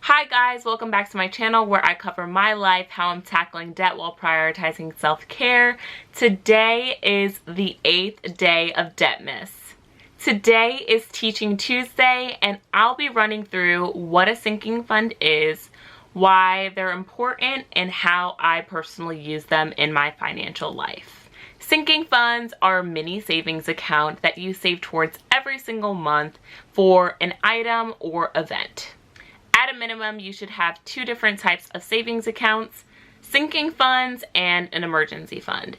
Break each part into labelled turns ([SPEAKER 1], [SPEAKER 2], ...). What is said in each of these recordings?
[SPEAKER 1] Hi guys, welcome back to my channel where I cover my life, how I'm tackling debt while prioritizing self-care. Today is the 8th day of DEBTMAS. Today is Teaching Tuesday and I'll be running through what a sinking fund is, why they're important, and how I personally use them in my financial life. Sinking funds are a mini savings account that you save towards every single month for an item or event. At a minimum, you should have two different types of savings accounts, sinking funds and an emergency fund.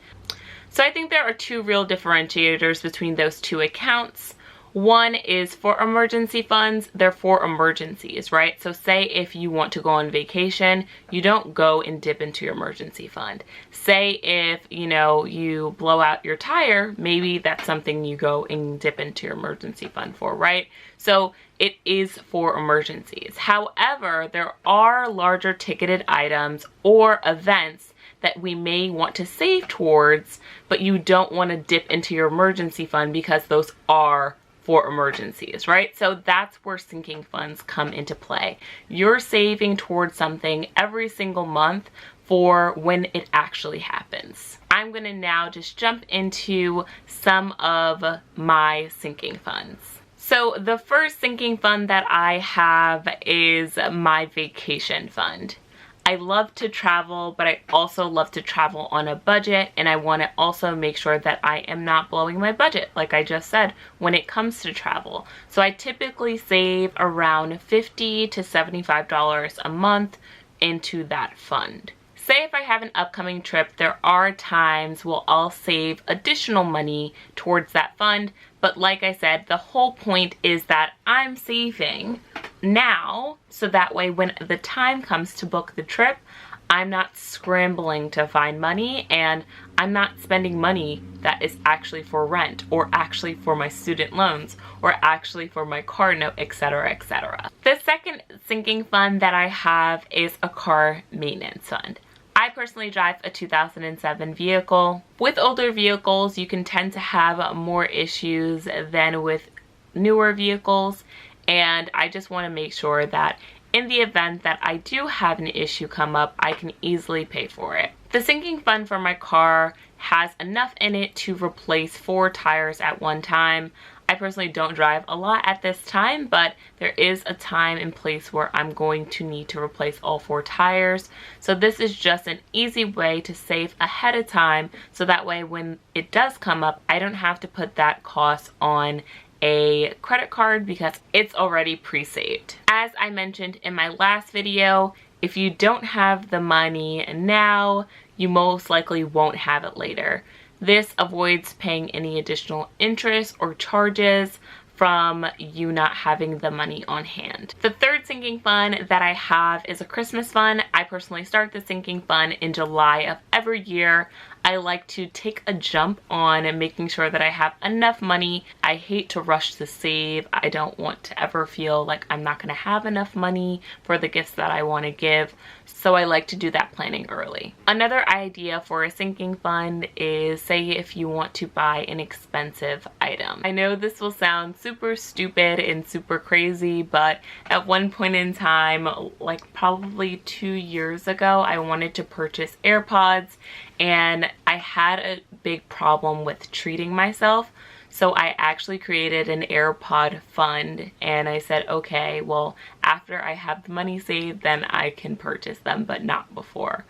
[SPEAKER 1] So I think there are two real differentiators between those two accounts. One is for emergency funds, they're for emergencies, right? So say if you want to go on vacation, you don't go and dip into your emergency fund. Say if, you blow out your tire, maybe that's something you go and dip into your emergency fund for, right? So it is for emergencies. However, there are larger ticketed items or events that we may want to save towards, but you don't want to dip into your emergency fund because those are for emergencies, right? So that's where sinking funds come into play. You're saving towards something every single month for when it actually happens. I'm gonna now just jump into some of my sinking funds. So the first sinking fund that I have is my vacation fund. I love to travel, but I also love to travel on a budget, and I want to also make sure that I am not blowing my budget, like I just said, when it comes to travel. So I typically save around $50 to $75 a month into that fund. Say if I have an upcoming trip, there are times where I'll save additional money towards that fund, but like I said, the whole point is that I'm saving now, so that way when the time comes to book the trip, I'm not scrambling to find money and I'm not spending money that is actually for rent or actually for my student loans or actually for my car note, etc., etc. The second sinking fund that I have is a car maintenance fund. I personally drive a 2007 vehicle. With older vehicles, you can tend to have more issues than with newer vehicles, and I just want to make sure that in the event that I do have an issue come up, I can easily pay for it. The sinking fund for my car has enough in it to replace 4 tires at one time. I personally don't drive a lot at this time, but there is a time and place where I'm going to need to replace all 4 tires. So this is just an easy way to save ahead of time, so that way when it does come up, I don't have to put that cost on a credit card because it's already pre-saved. As I mentioned in my last video, if you don't have the money now, you most likely won't have it later. This avoids paying any additional interest or charges from you not having the money on hand. The third sinking fund that I have is a Christmas fund. I personally start the sinking fund in July of every year. I like to take a jump on making sure that I have enough money. I hate to rush to save. I don't want to ever feel like I'm not gonna have enough money for the gifts that I wanna give. So I like to do that planning early. Another idea for a sinking fund is, say if you want to buy an expensive item. I know this will sound super stupid and super crazy, but at one point in time, like probably 2 years ago, I wanted to purchase AirPods and I had a big problem with treating myself. So I actually created an AirPod fund and I said, okay, well, after I have the money saved, then I can purchase them, but not before.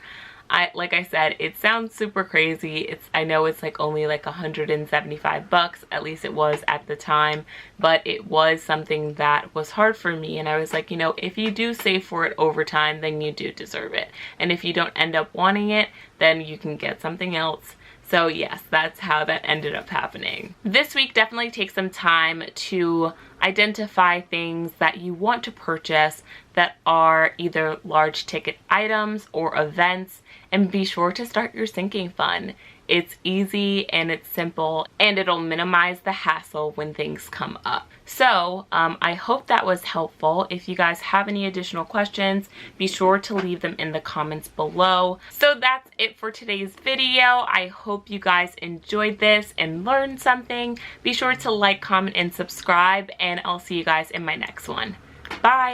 [SPEAKER 1] Like I said, it sounds super crazy. I know it's like only like 175 bucks, at least it was at the time, but it was something that was hard for me. And I was like, if you do save for it over time, then you do deserve it. And if you don't end up wanting it, then you can get something else. So yes, that's how that ended up happening. This week, definitely take some time to identify things that you want to purchase that are either large ticket items or events, and be sure to start your sinking fund. It's easy and it's simple and it'll minimize the hassle when things come up. So I hope that was helpful. If you guys have any additional questions, be sure to leave them in the comments below. So that's it for today's video. I hope you guys enjoyed this and learned something. Be sure to like, comment, and subscribe, and I'll see you guys in my next one. Bye!